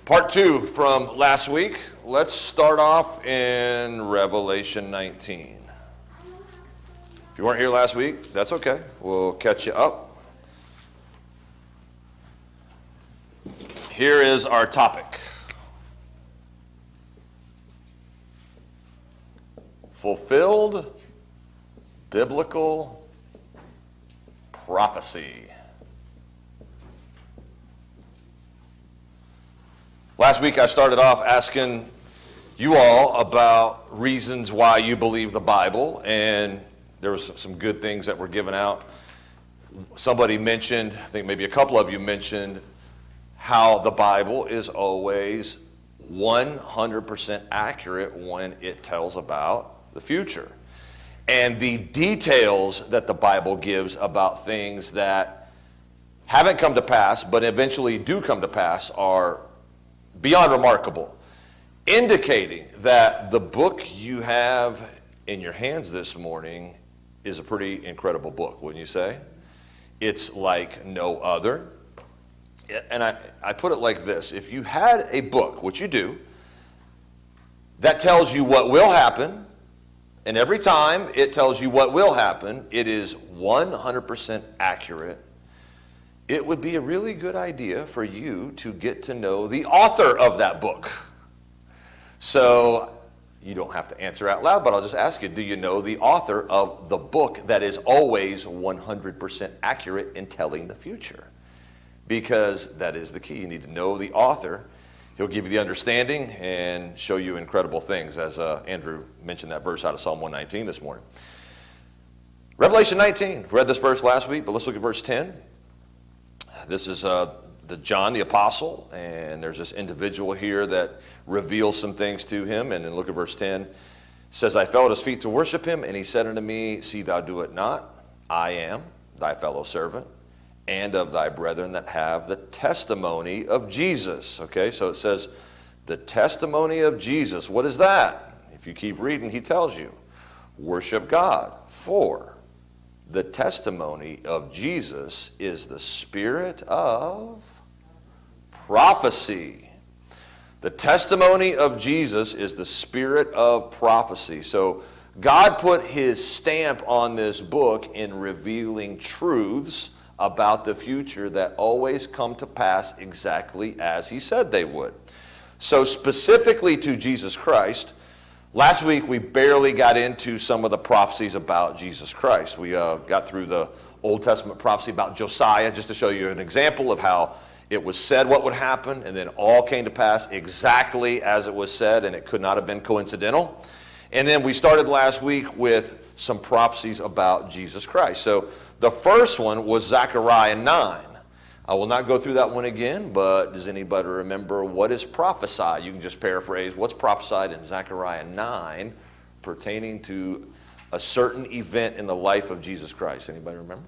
Part 2 from last week. Let's start off in Revelation 19. If you weren't here last week, that's okay. We'll catch you up. Here is our topic. Fulfilled biblical prophecy. Last week I started off asking you all about reasons why you believe the Bible, and there was some good things that were given out. Somebody mentioned, I think maybe a couple of you mentioned, how the Bible is always 100% accurate when it tells about the future. And the details that the Bible gives about things that haven't come to pass, but eventually do come to pass, are beyond remarkable, indicating that the book you have in your hands this morning is a pretty incredible book, wouldn't you say? It's like no other. And I put it like this: if you had a book, which you do, that tells you what will happen, and every time it tells you what will happen, it is 100% accurate, it would be a really good idea for you to get to know the author of that book. So you don't have to answer out loud, but I'll just ask you, do you know the author of the book that is always 100% accurate in telling the future? Because that is the key. You need to know the author. He'll give you the understanding and show you incredible things, as Andrew mentioned that verse out of Psalm 119 this morning. Revelation 19. Read this verse last week, but let's look at verse 10. This is John the Apostle, and there's this individual here that reveals some things to him. And then look at verse 10. It says, I fell at his feet to worship him, and he said unto me, See thou do it not. I am thy fellow servant, and of thy brethren that have the testimony of Jesus. Okay, so it says, the testimony of Jesus. What is that? If you keep reading, he tells you, worship God, for the testimony of Jesus is the spirit of prophecy. The testimony of Jesus is the spirit of prophecy. So God put his stamp on this book in revealing truths about the future that always come to pass exactly as he said they would. So specifically to Jesus Christ, last week we barely got into some of the prophecies about Jesus Christ. We got through the Old Testament prophecy about Josiah, just to show you an example of how it was said what would happen, and then all came to pass exactly as it was said, and it could not have been coincidental. And then we started last week with some prophecies about Jesus Christ. So the first one was Zechariah 9. I will not go through that one again, but does anybody remember what is prophesied? You can just paraphrase what's prophesied in Zechariah 9 pertaining to a certain event in the life of Jesus Christ. Anybody remember?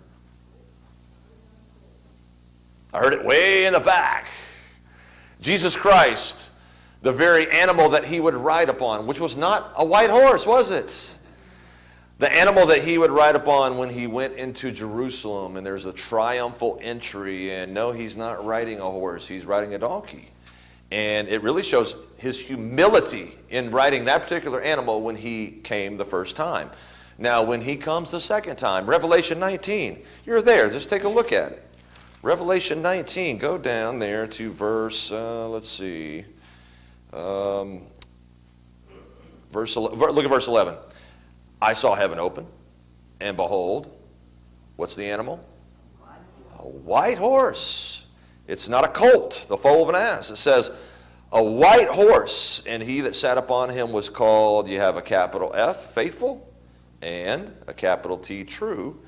I heard it way in the back. Jesus Christ, the very animal that he would ride upon, which was not a white horse, was it? The animal that he would ride upon when he went into Jerusalem, and there's a triumphal entry, and no, he's not riding a horse, he's riding a donkey. And it really shows his humility in riding that particular animal when he came the first time. Now, when he comes the second time, Revelation 19, you're there, just take a look at it. Revelation 19, go down there to verse, look at verse 11. I saw heaven open, and behold, what's the animal? A white horse. It's not a colt, the foal of an ass. It says, a white horse, and he that sat upon him was called, you have a capital F, faithful, and a capital T, true,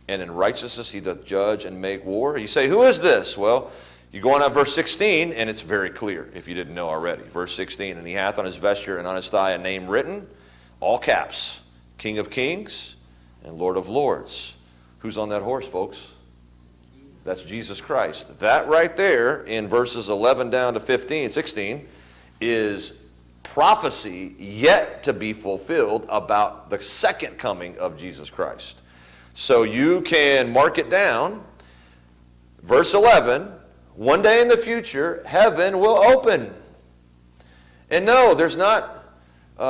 and in righteousness he doth judge and make war. You say, who is this? Well, you go on verse 16, and it's very clear, if you didn't know already. Verse 16, and he hath on his vesture and on his thigh a name written, all caps, King of Kings and Lord of Lords. Who's on that horse, folks? That's Jesus Christ. That right there in verses 11 down to 16 is prophecy yet to be fulfilled about the second coming of Jesus Christ. So you can mark it down. Verse 11, one day in the future, heaven will open. And no, there's not,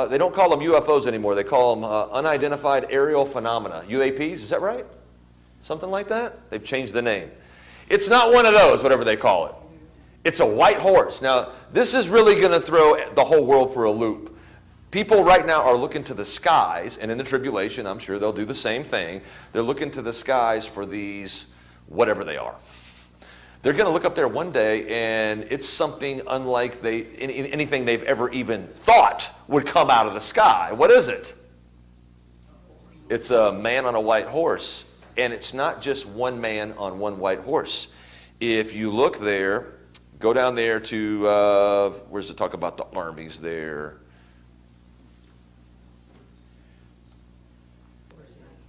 they don't call them UFOs anymore. They call them unidentified aerial phenomena. UAPs, is that right? Something like that? They've changed the name. It's not one of those, whatever they call it. It's a white horse. Now, this is really going to throw the whole world for a loop. People right now are looking to the skies, and in the tribulation, I'm sure they'll do the same thing. They're looking to the skies for these, whatever they are. They're going to look up there one day, and it's something unlike anything they've ever even thought would come out of the sky. What is it? It's a man on a white horse, and it's not just one man on one white horse. If you look there, go down there to, where does it talk about the armies there?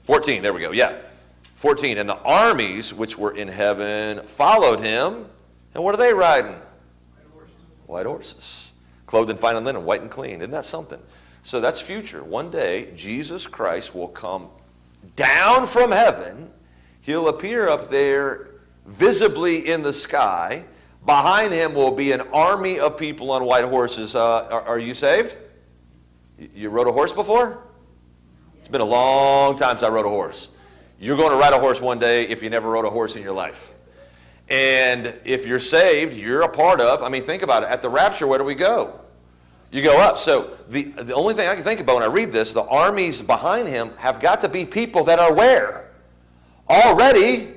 14, there we go, yeah. 14, and the armies which were in heaven followed him. And what are they riding? White horses. Clothed in fine linen, white and clean. Isn't that something? So that's future. One day, Jesus Christ will come down from heaven. He'll appear up there visibly in the sky. Behind him will be an army of people on white horses. Are you saved? You rode a horse before? It's been a long time since I rode a horse. You're going to ride a horse one day if you never rode a horse in your life. And if you're saved, you're a part of, I mean, think about it. At the rapture, where do we go? You go up. So the only thing I can think about when I read this, the armies behind him have got to be people that are where? Already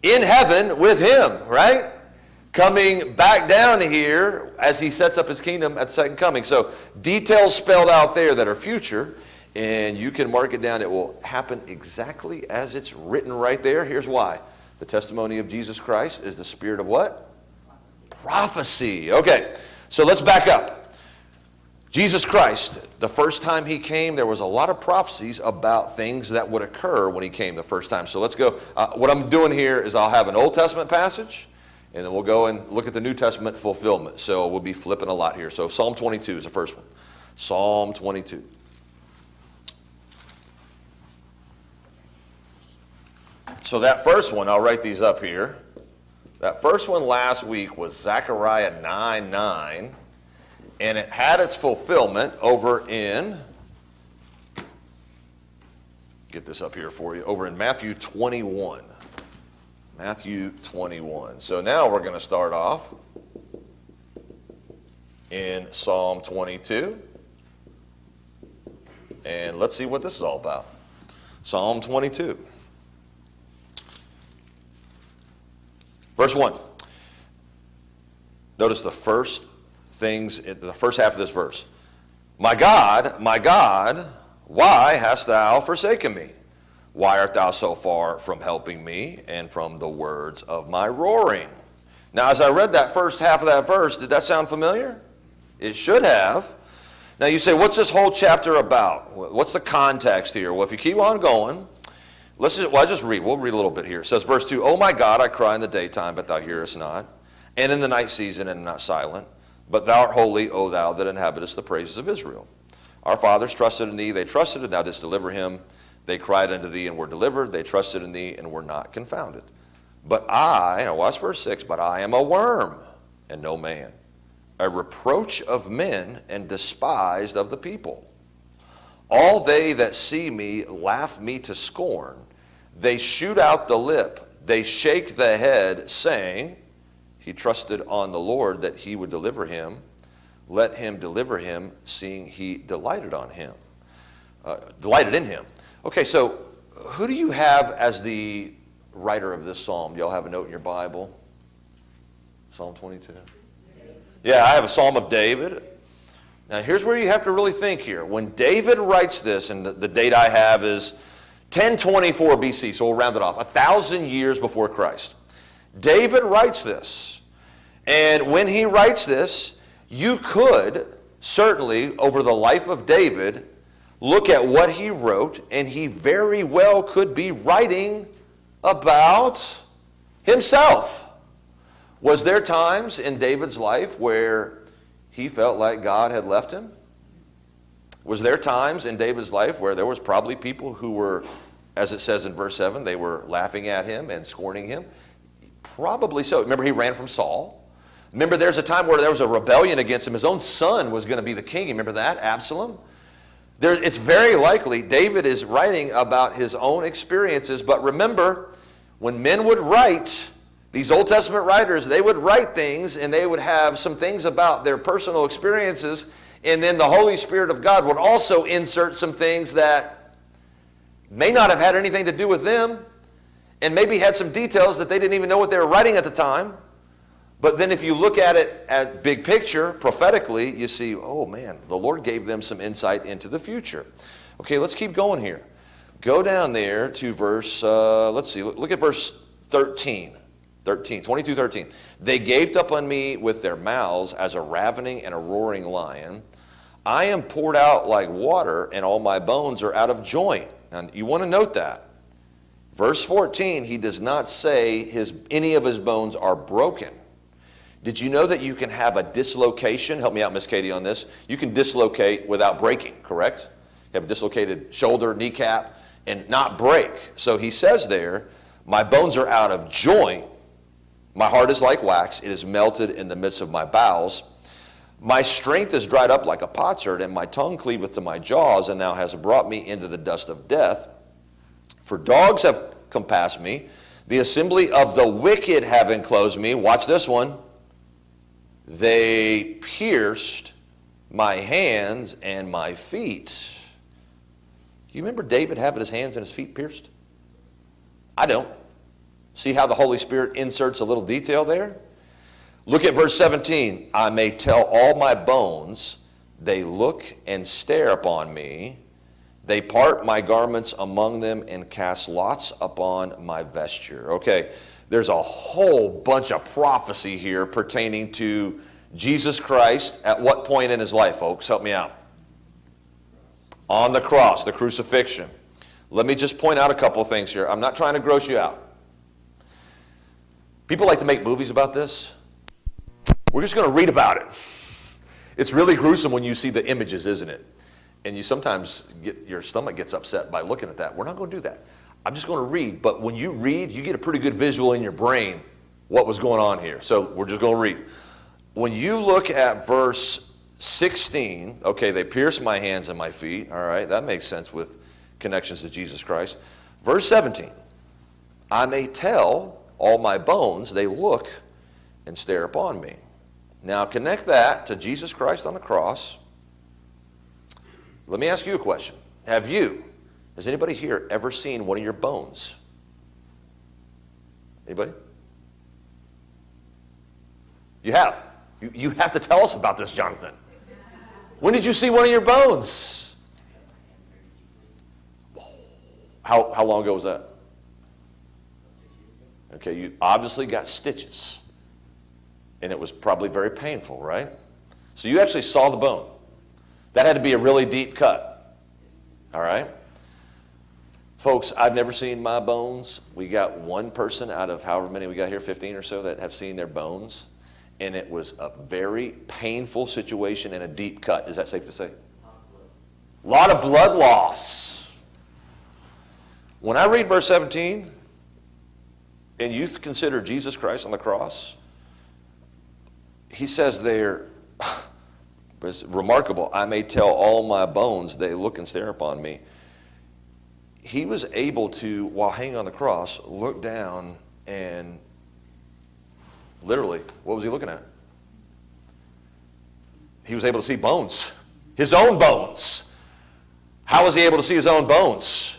in heaven with him, right? Coming back down here as he sets up his kingdom at the second coming. So details spelled out there that are future. And you can mark it down. It will happen exactly as it's written right there. Here's why. The testimony of Jesus Christ is the spirit of what? Prophecy. Okay, so let's back up. Jesus Christ, the first time he came, there was a lot of prophecies about things that would occur when he came the first time. So let's go. What I'm doing here is I'll have an Old Testament passage, and then we'll go and look at the New Testament fulfillment. So we'll be flipping a lot here. So Psalm 22 is the first one. Psalm 22. So that first one, I'll write these up here. That first one last week was Zechariah 9:9, and it had its fulfillment over in, get this up here for you, over in Matthew 21. Matthew 21. So now we're going to start off in Psalm 22. And let's see what this is all about. Psalm 22. Verse 1. Notice the first half of this verse. My God, why hast thou forsaken me? Why art thou so far from helping me and from the words of my roaring? Now, as I read that first half of that verse, did that sound familiar? It should have. Now, you say, what's this whole chapter about? What's the context here? Well, if you keep on going, I'll just read. We'll read a little bit here. It says, verse 2, O my God, I cry in the daytime, but thou hearest not, and in the night season, and am not silent. But thou art holy, O thou that inhabitest the praises of Israel. Our fathers trusted in thee, they trusted, and thou didst deliver him. They cried unto thee, and were delivered. They trusted in thee, and were not confounded. But now watch verse 6, but I am a worm, and no man, a reproach of men, and despised of the people. All they that see me laugh me to scorn. They shoot out the lip. They shake the head, saying, he trusted on the Lord that he would deliver him. Let him deliver him, seeing he delighted in him. Okay, so who do you have as the writer of this psalm? Do y'all have a note in your Bible? Psalm 22? Yeah, I have a Psalm of David. Now, here's where you have to really think here. When David writes this, and the date I have is 1024 BC, so we'll round it off, 1,000 years before Christ. David writes this. And when he writes this, you could certainly, over the life of David, look at what he wrote, and he very well could be writing about himself. Was there times in David's life where he felt like God had left him? Was there times in David's life where there was probably people who were, as it says in verse 7, they were laughing at him and scorning him? Probably so. Remember, he ran from Saul. Remember, there's a time where there was a rebellion against him. His own son was going to be the king. Remember that? Absalom? It's very likely David is writing about his own experiences. But remember, when men would write, these Old Testament writers, they would write things and they would have some things about their personal experiences. And then the Holy Spirit of God would also insert some things that may not have had anything to do with them, and maybe had some details that they didn't even know what they were writing at the time. But then if you look at it at big picture, prophetically, you see, oh man, the Lord gave them some insight into the future. Okay, let's keep going here. Go down there to verse, let's see, look at verse 13. 22:13. They gaped up on me with their mouths as a ravening and a roaring lion. I am poured out like water, and all my bones are out of joint. And you want to note that. Verse 14, he does not say any of his bones are broken. Did you know that you can have a dislocation? Help me out, Miss Katie, on this. You can dislocate without breaking, correct? You have a dislocated shoulder, kneecap, and not break. So he says there, my bones are out of joint. My heart is like wax. It is melted in the midst of my bowels. My strength is dried up like a potsherd, and my tongue cleaveth to my jaws, and thou hast brought me into the dust of death. For dogs have compassed me. The assembly of the wicked have enclosed me. Watch this one. They pierced my hands and my feet. You remember David having his hands and his feet pierced? I don't. See how the Holy Spirit inserts a little detail there? Look at verse 17. I may tell all my bones, they look and stare upon me. They part my garments among them and cast lots upon my vesture. Okay, there's a whole bunch of prophecy here pertaining to Jesus Christ. At what point in his life, folks? Help me out. On the cross, the crucifixion. Let me just point out a couple of things here. I'm not trying to gross you out. People like to make movies about this. We're just going to read about it. It's really gruesome when you see the images, isn't it? And you sometimes your stomach gets upset by looking at that. We're not going to do that. I'm just going to read. But when you read, you get a pretty good visual in your brain what was going on here. So we're just going to read. When you look at verse 16, okay, they pierced my hands and my feet. All right, that makes sense with connections to Jesus Christ. Verse 17, I may tell all my bones, they look and stare upon me. Now connect that to Jesus Christ on the cross. Let me ask you a question. Has anybody here ever seen one of your bones? Anybody? You have. You have to tell us about this, Jonathan. When did you see one of your bones? How long ago was that? Okay, you obviously got stitches. And it was probably very painful, right? So you actually saw the bone. That had to be a really deep cut. All right? Folks, I've never seen my bones. We got one person out of however many we got here, 15 or so, that have seen their bones. And it was a very painful situation and a deep cut. Is that safe to say? A lot of blood loss. When I read verse 17, and you consider Jesus Christ on the cross, he says there, it's remarkable, I may tell all my bones, they look and stare upon me. He was able to, while hanging on the cross, look down and literally, what was he looking at? He was able to see bones, his own bones. How was he able to see his own bones?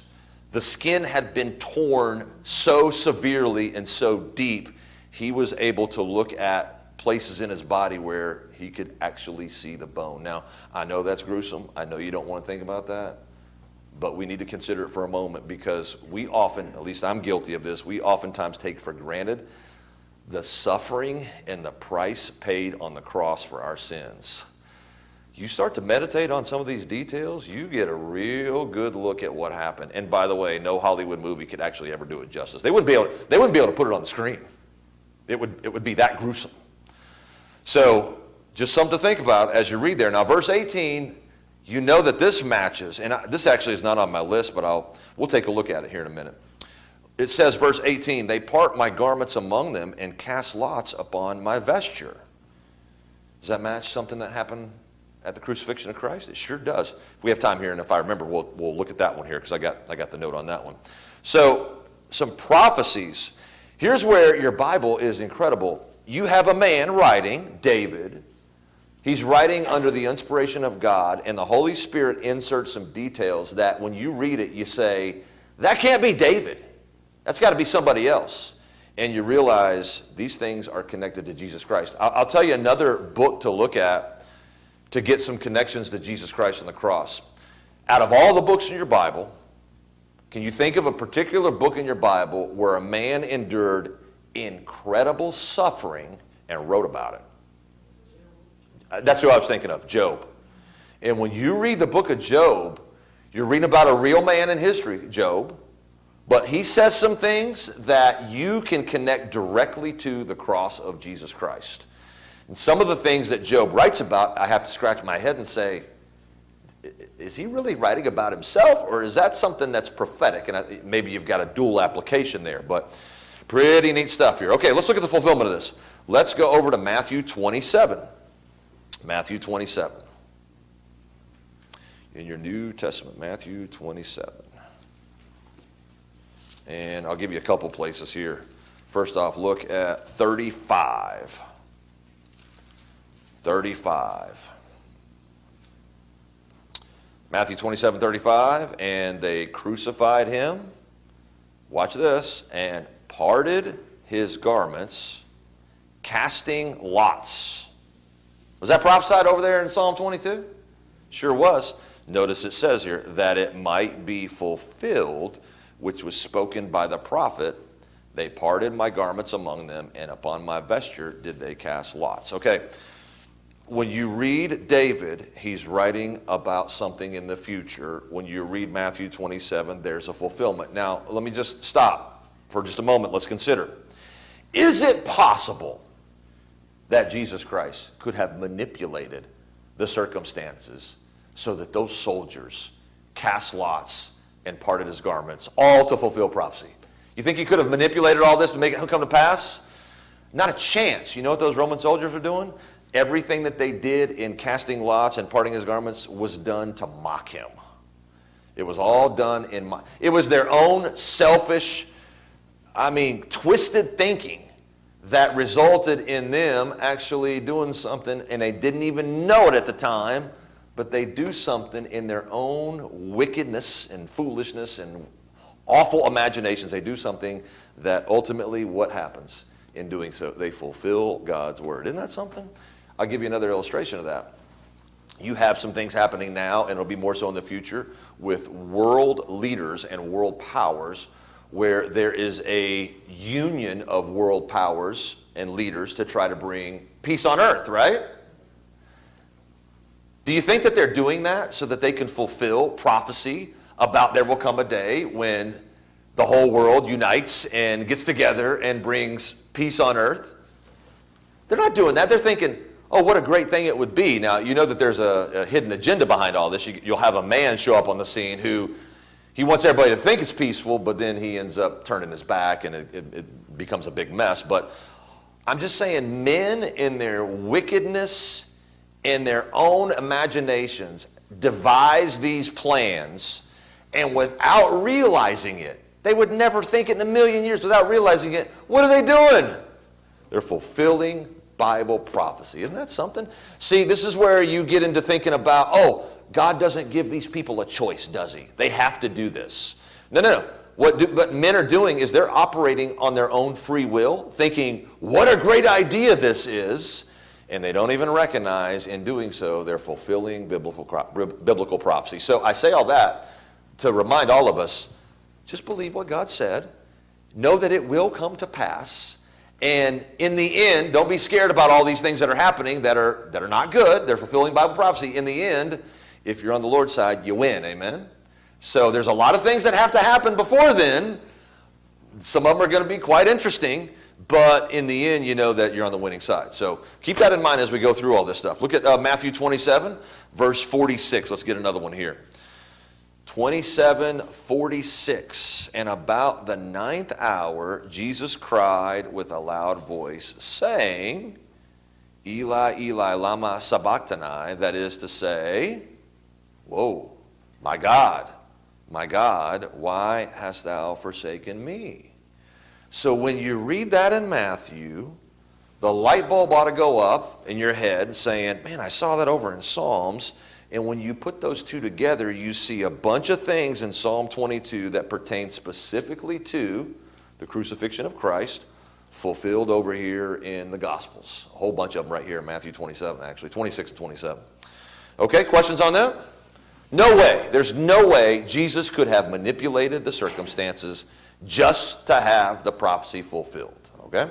The skin had been torn so severely and so deep, he was able to look at places in his body where he could actually see the bone. Now, I know that's gruesome. I know you don't want to think about that. But we need to consider it for a moment, because we often, at least I'm guilty of this, we oftentimes take for granted the suffering and the price paid on the cross for our sins. You start to meditate on some of these details, you get a real good look at what happened. And by the way, no Hollywood movie could actually ever do it justice. They wouldn't be able to put it on the screen. It would be that gruesome. So just something to think about as you read there. Now, verse 18, you know that this matches, and this actually is not on my list, but we'll take a look at it here in a minute. It says, verse 18, they part my garments among them and cast lots upon my vesture. Does that match something that happened at the crucifixion of Christ? It sure does. If we have time here, and if I remember, we'll look at that one here, because I got the note on that one. So, some prophecies. Here's where your Bible is incredible. You have a man writing, David. He's writing under the inspiration of God, and the Holy Spirit inserts some details that when you read it, you say, that can't be David. That's got to be somebody else. And you realize these things are connected to Jesus Christ. I'll tell you another book to look at to get some connections to Jesus Christ and the cross. Out of all the books in your Bible, can you think of a particular book in your Bible where a man endured incredible suffering and wrote about it? That's who I was thinking of, Job. And when you read the book of Job, you're reading about a real man in history, Job. But he says some things that you can connect directly to the cross of Jesus Christ. And some of the things that Job writes about, I have to scratch my head and say, is he really writing about himself, or is that something that's prophetic? And maybe you've got a dual application there, but pretty neat stuff here. Okay, let's look at the fulfillment of this. Let's go over to Matthew 27. Matthew 27. In your New Testament, Matthew 27. And I'll give you a couple places here. First off, look at 35. 35. Matthew 27:35, and they crucified him, watch this, and parted his garments, casting lots. Was that prophesied over there in Psalm 22? Sure was. Notice it says here, that it might be fulfilled, which was spoken by the prophet, they parted my garments among them, and upon my vesture did they cast lots. Okay, when you read David, he's writing about something in the future. When you read Matthew 27, there's a fulfillment. Now, let me just stop for just a moment. Let's consider. Is it possible that Jesus Christ could have manipulated the circumstances so that those soldiers cast lots and parted his garments, all to fulfill prophecy? You think he could have manipulated all this to make it come to pass? Not a chance. You know what those Roman soldiers were doing? Everything that they did in casting lots and parting his garments was done to mock him. It was all done it was their own selfish, twisted thinking that resulted in them actually doing something, and they didn't even know it at the time, but they do something in their own wickedness and foolishness and awful imaginations. They do something that ultimately, what happens in doing so? They fulfill God's word. Isn't that something? I'll give you another illustration of that. You have some things happening now, and it'll be more so in the future, with world leaders and world powers, where there is a union of world powers and leaders to try to bring peace on earth, right? Do you think that they're doing that so that they can fulfill prophecy about there will come a day when the whole world unites and gets together and brings peace on earth? They're not doing that. They're thinking, oh, what a great thing it would be. Now, you know that there's a hidden agenda behind all this. You'll have a man show up on the scene who, he wants everybody to think it's peaceful, but then he ends up turning his back, and it becomes a big mess. But I'm just saying, men in their wickedness, in their own imaginations, devise these plans, and without realizing it, they would never think it in a million years without realizing it. What are they doing? They're fulfilling Bible prophecy. Isn't that something? See, this is where you get into thinking about, oh, God doesn't give these people a choice, does he? They have to do this. No. What men are doing is they're operating on their own free will, thinking, what a great idea this is, and they don't even recognize in doing so they're fulfilling biblical prophecy. So I say all that to remind all of us, just believe what God said. Know that it will come to pass. And in the end, don't be scared about all these things that are happening that are not good. They're fulfilling Bible prophecy. In the end, if you're on the Lord's side, you win. Amen? So there's a lot of things that have to happen before then. Some of them are going to be quite interesting. But in the end, you know that you're on the winning side. So keep that in mind as we go through all this stuff. Look at Matthew 27, verse 46. Let's get another one here. 27:46. And about the 9th hour, Jesus cried with a loud voice, saying, Eli, Eli, lama sabachthani, that is to say, whoa, my God, why hast thou forsaken me? So when you read that in Matthew, the light bulb ought to go up in your head saying, man, I saw that over in Psalms. And when you put those two together, you see a bunch of things in Psalm 22 that pertain specifically to the crucifixion of Christ, fulfilled over here in the Gospels. A whole bunch of them right here in Matthew 27, actually, 26 and 27. Okay, questions on that? No way. There's no way Jesus could have manipulated the circumstances just to have the prophecy fulfilled. Okay?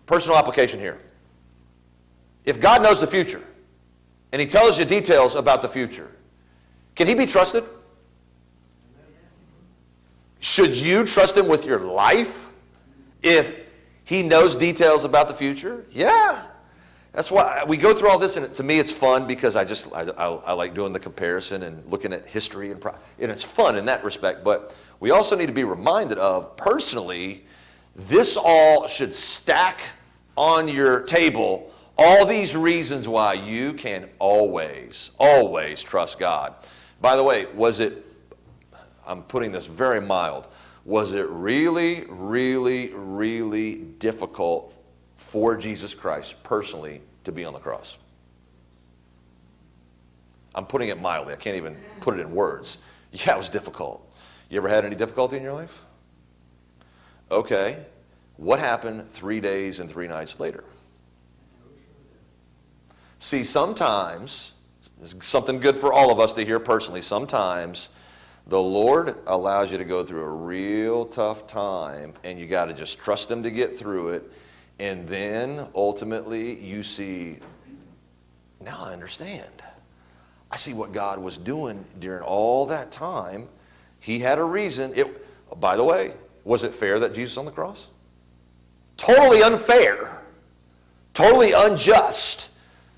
Personal application here. If God knows the future, and he tells you details about the future, can he be trusted? Should you trust him with your life if he knows details about the future? Yeah. That's why we go through all this, and to me it's fun because I like doing the comparison and looking at history, and it's fun in that respect. But we also need to be reminded of, personally, this all should stack on your table all these reasons why you can always trust God. By the way, I'm putting this very mild, was it really, really, really difficult for Jesus Christ personally to be on the cross? I'm putting it mildly. I can't even put it in words. Yeah, it was difficult. You ever had any difficulty in your life? Okay. What happened 3 days and 3 nights later? See, sometimes, this is something good for all of us to hear personally, sometimes the Lord allows you to go through a real tough time, and you got to just trust him to get through it. And then ultimately you see, now I understand. I see what God was doing during all that time. He had a reason. By the way, was it fair that Jesus was on the cross? Totally unfair. Totally unjust.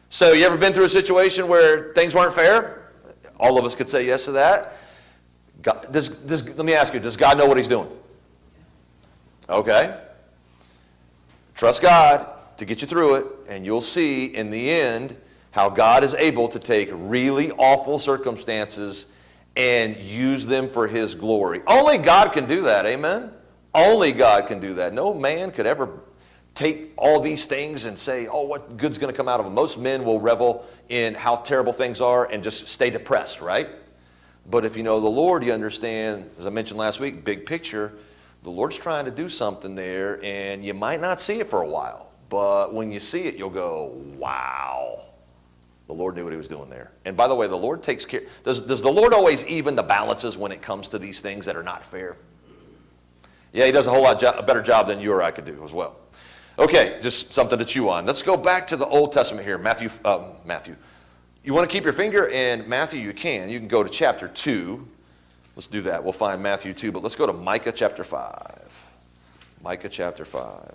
So you ever been through a situation where things weren't fair? All of us could say yes to that. Let me ask you, does God know what he's doing? Okay. Trust God to get you through it, and you'll see in the end how God is able to take really awful circumstances and use them for his glory. Only God can do that, amen? Only God can do that. No man could ever take all these things and say, oh, what good's going to come out of them? Most men will revel in how terrible things are and just stay depressed, right? But if you know the Lord, you understand, as I mentioned last week, big picture, the Lord's trying to do something there, and you might not see it for a while. But when you see it, you'll go, wow. The Lord knew what he was doing there. And by the way, the Lord takes care. Does the Lord always even the balances when it comes to these things that are not fair? Yeah, he does a whole lot a better job than you or I could do as well. Okay, just something to chew on. Let's go back to the Old Testament here. Matthew. You want to keep your finger in Matthew? You can. You can go to chapter 2. Let's do that. We'll find Matthew 2, but let's go to Micah chapter 5. Micah chapter 5.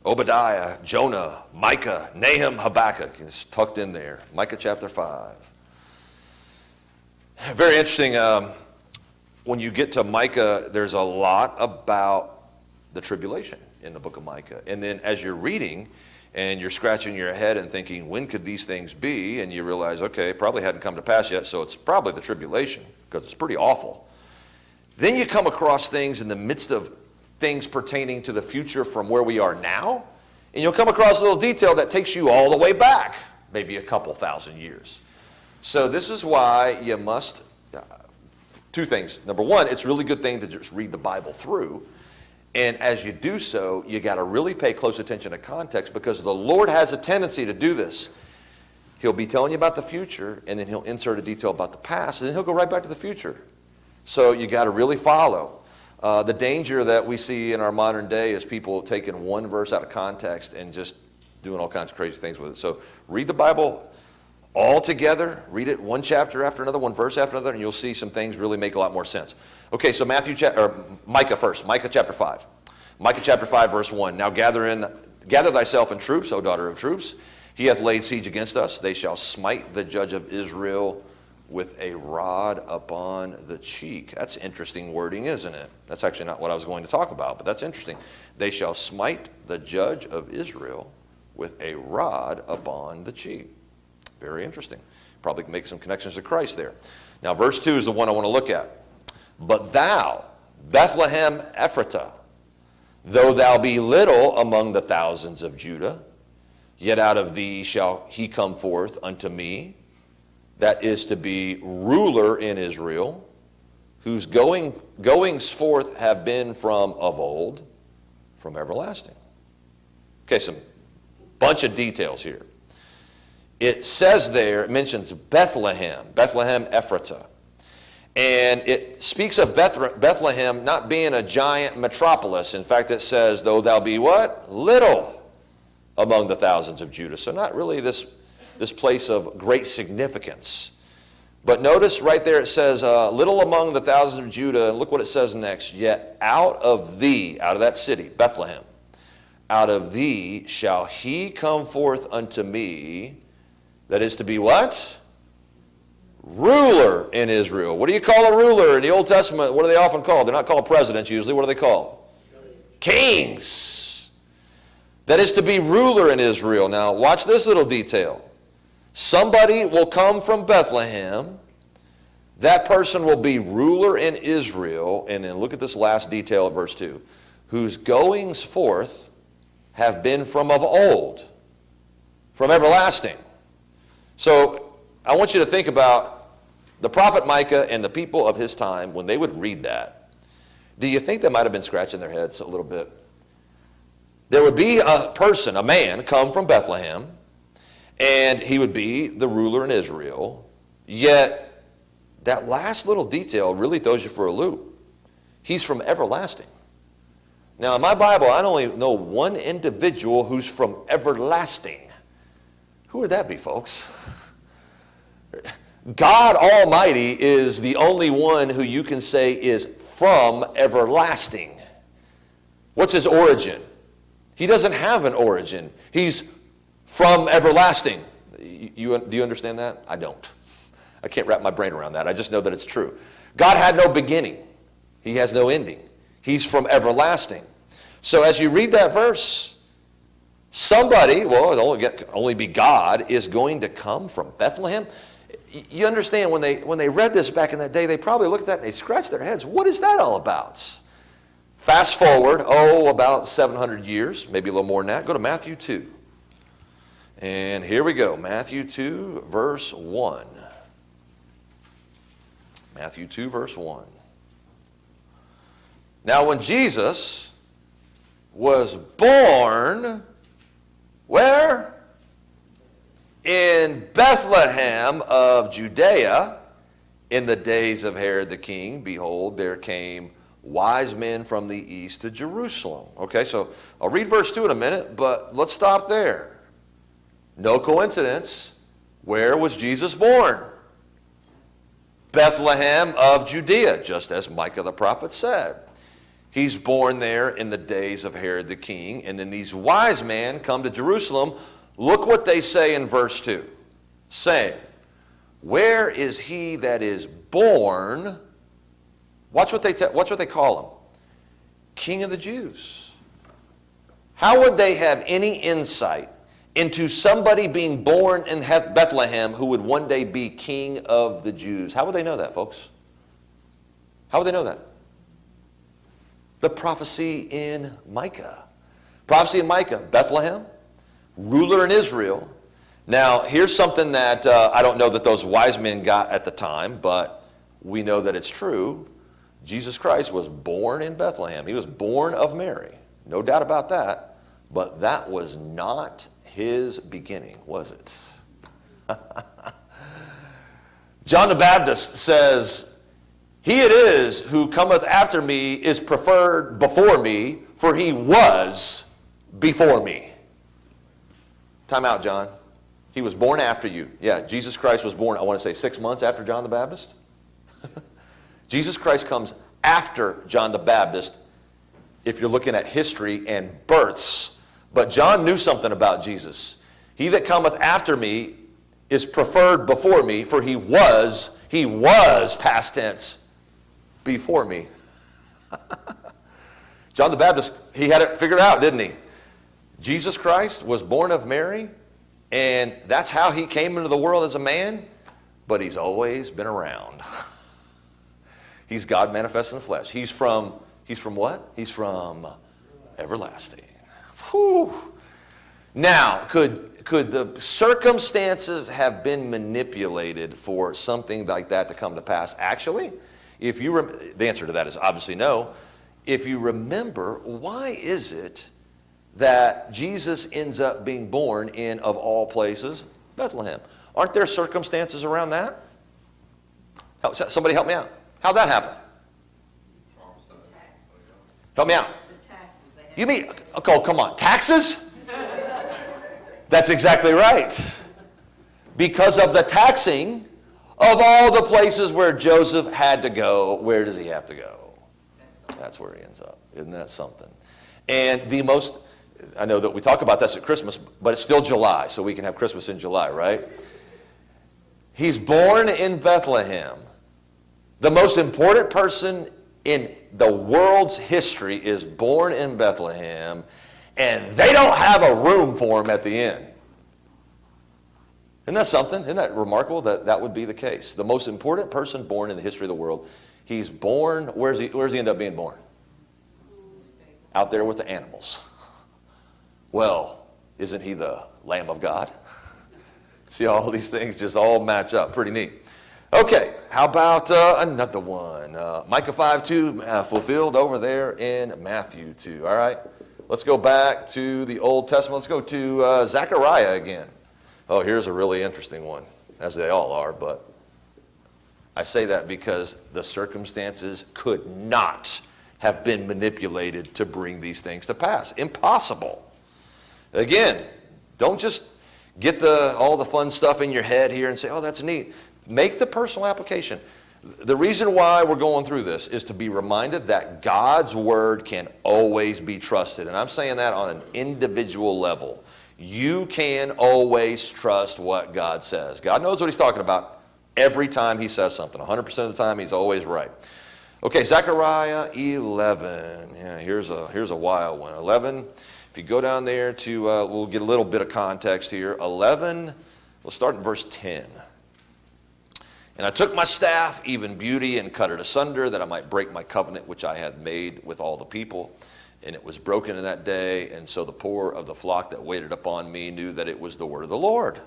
Obadiah, Jonah, Micah, Nahum, Habakkuk is tucked in there. Micah chapter 5. Very interesting. When you get to Micah, there's a lot about the tribulation in the book of Micah. And then as you're reading and you're scratching your head and thinking, when could these things be? And you realize, okay, it probably hadn't come to pass yet, so it's probably the tribulation because it's pretty awful. Then you come across things in the midst of things pertaining to the future from where we are now, and you'll come across a little detail that takes you all the way back, maybe a couple thousand years. So this is why you must, two things. Number one, it's a really good thing to just read the Bible through, and as you do so, you got to really pay close attention to context, because the Lord has a tendency to do this. He'll be telling you about the future, and then he'll insert a detail about the past, and then he'll go right back to the future. So you got to really follow. The danger that we see in our modern day is people taking one verse out of context and just doing all kinds of crazy things with it. So read the Bible all together. Read it one chapter after another, one verse after another, and you'll see some things really make a lot more sense. Okay, so Micah first. Micah chapter 5. Micah chapter 5, verse 1. Now gather in Gather thyself in troops, O daughter of troops. He hath laid siege against us. They shall smite the judge of Israel with a rod upon the cheek. That's interesting wording, isn't it? That's actually not what I was going to talk about, but that's interesting. They shall smite the judge of Israel with a rod upon the cheek. Very interesting. Probably make some connections to Christ there. Now, verse 2 is the one I want to look at. But thou, Bethlehem Ephratah, though thou be little among the thousands of Judah, yet out of thee shall he come forth unto me, that is to be ruler in Israel, whose goings forth have been from of old, from everlasting. Okay, some bunch of details here. It says there, it mentions Bethlehem Ephratah. And it speaks of Bethlehem not being a giant metropolis. In fact, it says, though thou be what? Little among the thousands of Judah. So not really this place of great significance. But notice right there it says, little among the thousands of Judah. And look what it says next. Yet out of thee, out of that city, Bethlehem, out of thee shall he come forth unto me, that is to be what? Ruler in Israel. What do you call a ruler in the Old Testament? What are they often called? They're not called presidents usually. What are they called? Kings. That is to be ruler in Israel. Now, watch this little detail. Somebody will come from Bethlehem. That person will be ruler in Israel. And then look at this last detail of verse 2. Whose goings forth have been from of old, from everlasting. So I want you to think about the prophet Micah and the people of his time when they would read that. Do you think they might have been scratching their heads a little bit? There would be a person, a man, come from Bethlehem, and he would be the ruler in Israel. Yet that last little detail really throws you for a loop. He's from everlasting. Now in my Bible, I only know one individual who's from everlasting. Who would that be, folks? God Almighty is the only one who you can say is from everlasting. What's his origin? He doesn't have an origin. He's from everlasting. Do you understand that? I don't. I can't wrap my brain around that. I just know that it's true. God had no beginning. He has no ending. He's from everlasting. So as you read that verse, somebody, well, it'll only be God, is going to come from Bethlehem. You understand, when they read this back in that day, they probably looked at that and they scratched their heads. What is that all about? Fast forward, about 700 years, maybe a little more than that. Go to Matthew 2. And here we go. Matthew 2, verse 1. Matthew 2, verse 1. Now when Jesus was born, where? In Bethlehem of Judea, in the days of Herod the king, behold, there came wise men from the east to Jerusalem. Okay, so I'll read verse 2 in a minute, but let's stop there. No coincidence. Where was Jesus born? Bethlehem of Judea, just as Micah the prophet said. He's born there in the days of Herod the king, and then these wise men come to Jerusalem. Look what they say in verse 2, saying, where is he that is born? Watch what they call him. King of the Jews. How would they have any insight into somebody being born in Bethlehem who would one day be king of the Jews? How would they know that, folks? How would they know that? The prophecy in Micah. Prophecy in Micah, Bethlehem, ruler in Israel. Now, here's something that I don't know that those wise men got at the time, but we know that it's true. Jesus Christ was born in Bethlehem. He was born of Mary. No doubt about that. But that was not his beginning, was it? John the Baptist says, he it is who cometh after me is preferred before me, for he was before me. Time out, John. He was born after you. Yeah, Jesus Christ was born, I want to say 6 months after John the Baptist. Jesus Christ comes after John the Baptist if you're looking at history and births. But John knew something about Jesus. He that cometh after me is preferred before me, for he was, past tense, before me. John the Baptist, he had it figured out, didn't he? Jesus Christ was born of Mary, and that's how he came into the world as a man, but he's always been around. He's God manifest in the flesh. He's from what? He's from everlasting. Whew. Now, could the circumstances have been manipulated for something like that to come to pass? Actually, the answer to that is obviously no. If you remember, why is it that Jesus ends up being born in, of all places, Bethlehem? Aren't there circumstances around that? Somebody help me out. How'd that happen? Help me out. You mean, oh, come on, taxes? That's exactly right. Because of the taxing of all the places where Joseph had to go, where does he have to go? That's where he ends up. Isn't that something? And I know that we talk about this at Christmas, but it's still July, so we can have Christmas in July, right? He's born in Bethlehem. The most important person in the world's history is born in Bethlehem, and they don't have a room for him at the inn. Isn't that something? Isn't that remarkable that that would be the case? The most important person born in the history of the world, he's born, where's he end up being born? Out there with the animals. Well, isn't he the Lamb of God? See, all these things just all match up. Pretty neat. Okay, how about another one? Micah 5:2, fulfilled over there in Matthew 2. All right, let's go back to the Old Testament. Let's go to Zechariah again. Oh, here's a really interesting one, as they all are, but I say that because the circumstances could not have been manipulated to bring these things to pass. Impossible. Again, don't just get all the fun stuff in your head here and say, oh, that's neat. Make the personal application. The reason why we're going through this is to be reminded that God's word can always be trusted. And I'm saying that on an individual level. You can always trust what God says. God knows what he's talking about every time he says something. 100% of the time, he's always right. Okay, Zechariah 11. Yeah, here's a wild one. 11, if you go down there to, we'll get a little bit of context here. 11, we'll start in verse 10. And I took my staff, even beauty, and cut it asunder, that I might break my covenant which I had made with all the people. And it was broken in that day, and so the poor of the flock that waited upon me knew that it was the word of the Lord.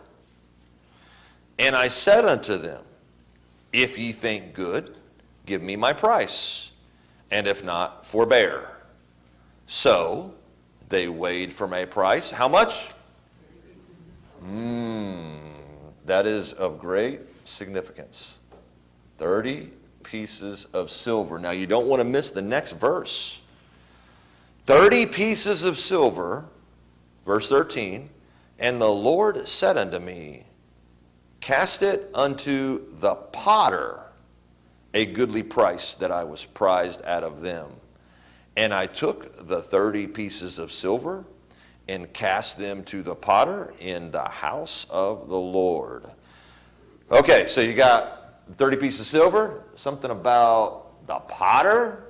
And I said unto them, if ye think good, give me my price, and if not, forbear. So they weighed for my price. How much? That is of great significance. 30 pieces of silver. Now you don't want to miss the next verse. 30 pieces of silver, verse 13, and the Lord said unto me, cast it unto the potter, a goodly price that I was prized out of them. And I took the 30 pieces of silver and cast them to the potter in the house of the Lord. Okay, so you got 30 pieces of silver, something about the potter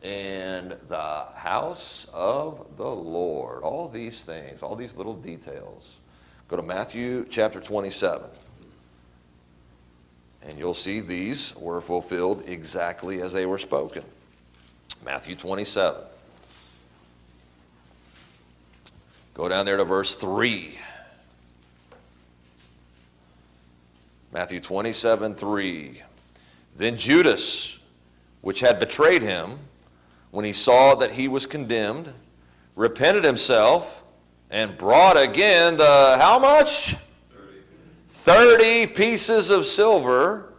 and the house of the Lord. All these things, all these little details. Go to Matthew chapter 27. And you'll see these were fulfilled exactly as they were spoken. Matthew 27. Go down there to verse 3. Matthew 27:3. Then Judas, which had betrayed him, when he saw that he was condemned, repented himself and brought again the, how much? 30 pieces of silver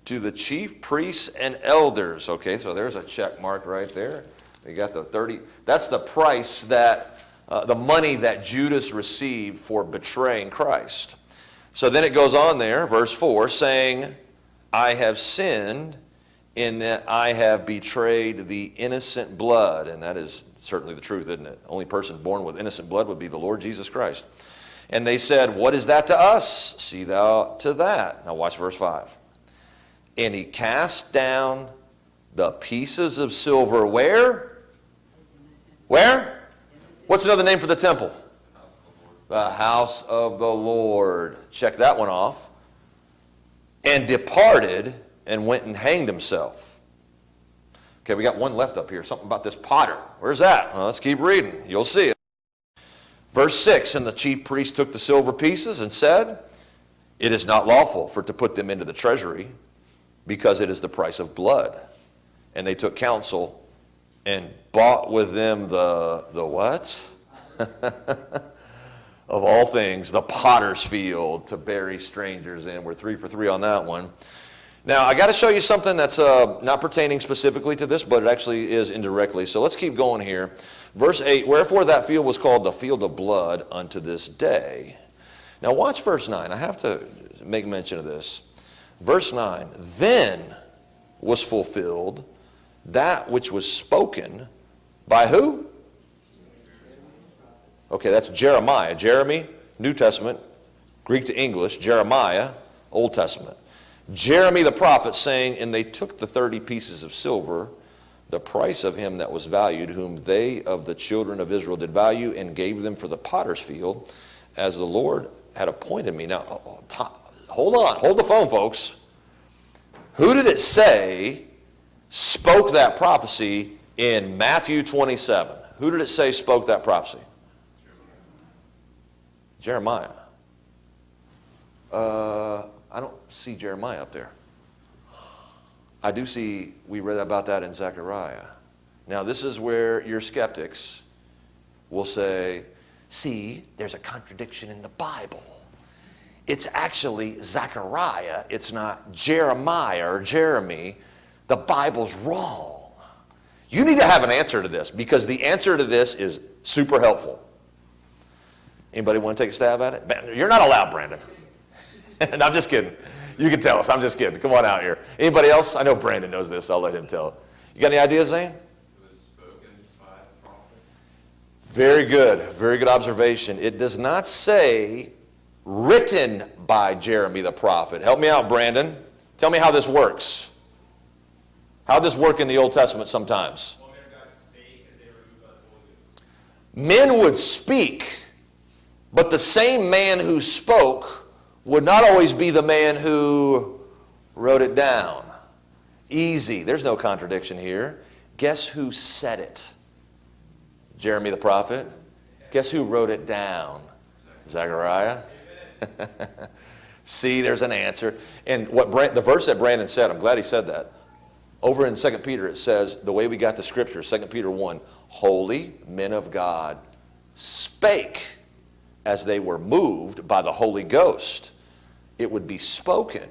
to the chief priests and elders. Okay, so there's a check mark right there. You got the 30. That's the price that, the money that Judas received for betraying Christ. So then it goes on there, verse 4, saying, I have sinned in that I have betrayed the innocent blood. And that is certainly the truth, isn't it? The only person born with innocent blood would be the Lord Jesus Christ. And they said, what is that to us? See thou to that. Now watch verse 5. And he cast down the pieces of silver where? Where? What's another name for the temple? The house of the Lord. Check that one off. And departed and went and hanged himself. Okay, we got one left up here. Something about this potter. Where's that? Well, let's keep reading. You'll see it. Verse 6, and the chief priest took the silver pieces and said, it is not lawful for to put them into the treasury, because it is the price of blood. And they took counsel and bought with them the what? Of all things, the potter's field to bury strangers in. We're 3 for 3 on that one. Now, I got to show you something that's not pertaining specifically to this, but it actually is indirectly. So let's keep going here. Verse 8, wherefore that field was called the field of blood unto this day. Now watch verse 9. I have to make mention of this. Verse 9, then was fulfilled that which was spoken by who? Okay, that's Jeremiah. Jeremy, New Testament, Greek to English. Jeremiah, Old Testament. Jeremy the prophet saying, and they took the 30 pieces of silver, the price of him that was valued, whom they of the children of Israel did value, and gave them for the potter's field, as the Lord had appointed me. Now, hold on. Hold the phone, folks. Who did it say spoke that prophecy in Matthew 27? Who did it say spoke that prophecy? Jeremiah. I don't see Jeremiah up there. I do see, we read about that in Zechariah. Now, this is where your skeptics will say, see, there's a contradiction in the Bible. It's actually Zechariah. It's not Jeremiah or Jeremy. The Bible's wrong. You need to have an answer to this, because the answer to this is super helpful. Anybody want to take a stab at it? You're not allowed, Brandon. And I'm just kidding. You can tell us. I'm just kidding. Come on out here. Anybody else? I know Brandon knows this. I'll let him tell. You got any ideas, Zane? It was spoken by the prophet. Very good. Very good observation. It does not say written by Jeremy the prophet. Help me out, Brandon. Tell me how this works. How does this work in the Old Testament sometimes? Men would speak, but the same man who spoke would not always be the man who wrote it down. Easy. There's no contradiction here. Guess who said it? Jeremy the prophet. Guess who wrote it down? Zechariah. See, there's an answer. And what the verse that Brandon said, I'm glad he said that. Over in 2 Peter it says, the way we got the scripture, 2 Peter 1, holy men of God spake as they were moved by the Holy Ghost. It would be spoken,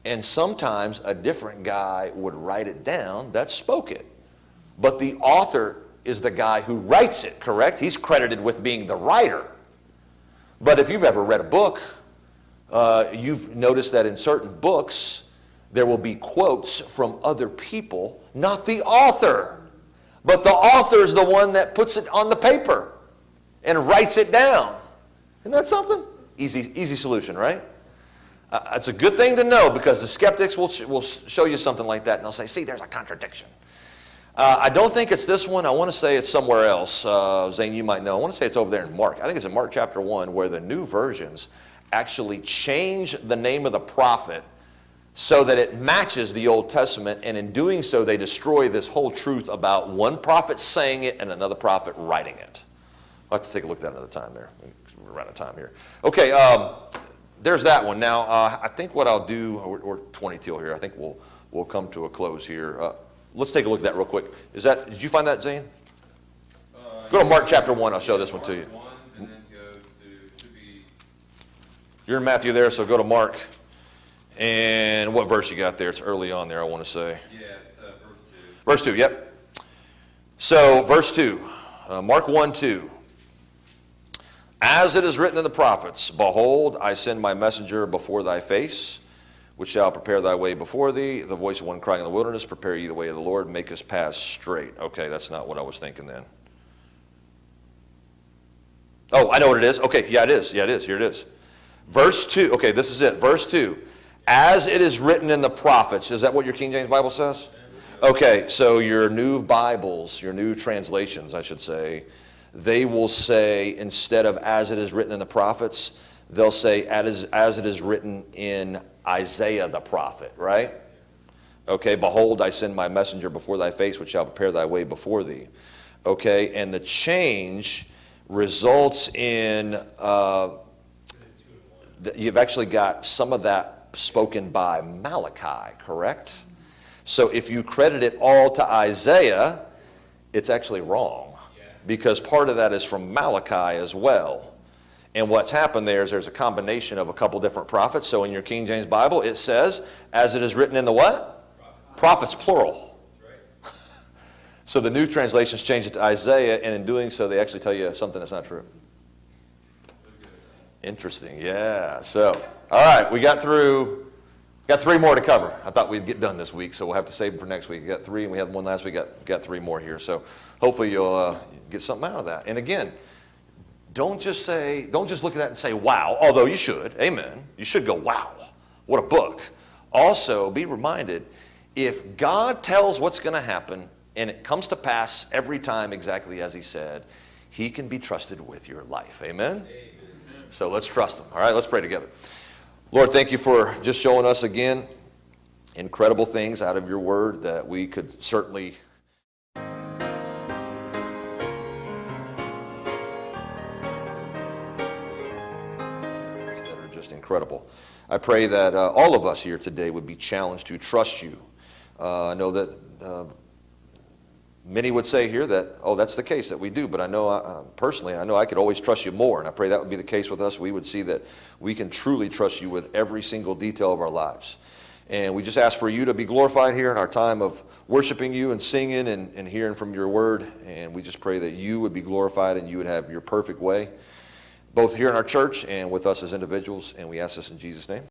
and sometimes a different guy would write it down that spoke it. But the author is the guy who writes it, correct? He's credited with being the writer. But if you've ever read a book, you've noticed that in certain books, there will be quotes from other people, not the author. But the author is the one that puts it on the paper and writes it down. Isn't that something? Easy solution, right? It's a good thing to know, because the skeptics will show you something like that and they'll say, see, there's a contradiction. I don't think it's this one. I want to say it's somewhere else. Zane, you might know. I want to say it's over there in Mark. I think it's in Mark chapter 1, where the new versions actually change the name of the prophet so that it matches the Old Testament, and in doing so they destroy this whole truth about one prophet saying it and another prophet writing it. I'll have to take a look at that another time there. We're out of time here. Okay, there's that one. Now, I think what I'll do, we're 20 till here. I think we'll come to a close here. Let's take a look at that real quick. Did you find that, Zane? Go to Mark chapter 1. I'll show this one to you. Mark 1, and then go to, should be... You're in Matthew there, so go to Mark. And what verse you got there? It's early on there, I want to say. Yeah, it's verse 2. Verse 2, yep. So, verse 2, Mark 1, 2. As it is written in the prophets, behold, I send my messenger before thy face, which shall prepare thy way before thee. The voice of one crying in the wilderness, prepare ye the way of the Lord, make his paths straight. Okay, that's not what I was thinking then. Oh, I know what it is. Okay, yeah, it is. Yeah, it is. Here it is. Verse 2. Okay, this is it. Verse 2. As it is written in the prophets. Is that what your King James Bible says? Okay, so your new Bibles, your new translations, I should say, they will say, instead of as it is written in the prophets, they'll say as it is written in Isaiah the prophet, right? Okay, behold, I send my messenger before thy face, which shall prepare thy way before thee. Okay, and the change results in, you've actually got some of that spoken by Malachi, correct? So if you credit it all to Isaiah, it's actually wrong, because part of that is from Malachi as well. And what's happened there is there's a combination of a couple different prophets. So in your King James Bible, it says, as it is written in the what? Prophets, plural. So the new translations change it to Isaiah, and in doing so, they actually tell you something that's not true. Interesting, yeah. So, all right, we got 3 more to cover. I thought we'd get done this week, so we'll have to save them for next week. We got 3, and we had one last week. Got 3 more here. So hopefully you'll get something out of that. And again, don't just look at that and say, wow, although you should, amen. You should go, wow, what a book. Also, be reminded, if God tells what's going to happen, and it comes to pass every time exactly as he said, he can be trusted with your life. Amen? Amen. So let's trust him. All right, let's pray together. Lord, thank you for just showing us again incredible things out of your word that we could certainly that are just incredible. I pray that all of us here today would be challenged to trust you. I know that many would say here that, oh, that's the case, that we do. But I know, personally, I know I could always trust you more. And I pray that would be the case with us. We would see that we can truly trust you with every single detail of our lives. And we just ask for you to be glorified here in our time of worshiping you and singing and hearing from your word. And we just pray that you would be glorified and you would have your perfect way, both here in our church and with us as individuals. And we ask this in Jesus' name.